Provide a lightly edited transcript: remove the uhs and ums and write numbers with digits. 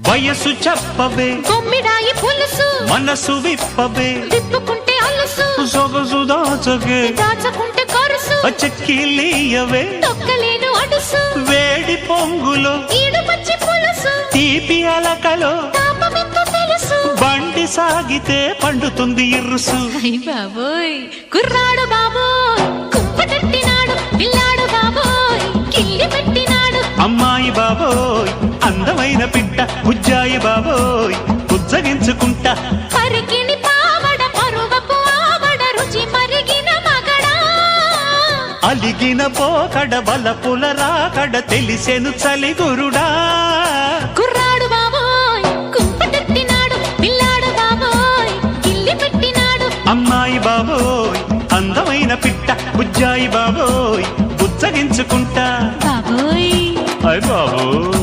వయసు చెప్పవే కొమ్మిడాయి పులుసు మనసు విప్పవే తిప్పుకుంటే అలుసు సొగసు దాచగే దాచకుంటే కొరుసు చెక్కిలీయవే తొక్కలేను అడుసు వేడి పొంగులో ఈడు పచ్చి పులుసు తీపి అలకలో తాపమెంత తెలుసు బండి సాగితే పండుతుంది ఇరుసు అయ్ బాబోయ్ కుర్రాడు బాబోయ్ కుప్పటెట్టినాడు పిల్లాడు బాబోయ్ కిల్లి పెట్టినాడు అమ్మాయి బాబోయ్ అందమైన పిట్ట బుజ్జాయి బాబోయ్ బుజ్జగించుకుంటా పరికిని పావడ పరువపు ఆవడ రుచి మరిగిన మగడా అలిగిన పోకడ బలపుల రాకడ తెలిసెను చలిగురుడా కుర్రాడు బాబోయ్ కుప్పటెట్టినాడు పిల్లాడు బాబోయ్ కిల్లి పెట్టినాడు అమ్మాయి బాబోయ్ అందమైన పిట్ట బుజ్జాయి బాబోయ్ బుజ్జగించుకుంటా బాబోయ్ అయ్ బాబోయ్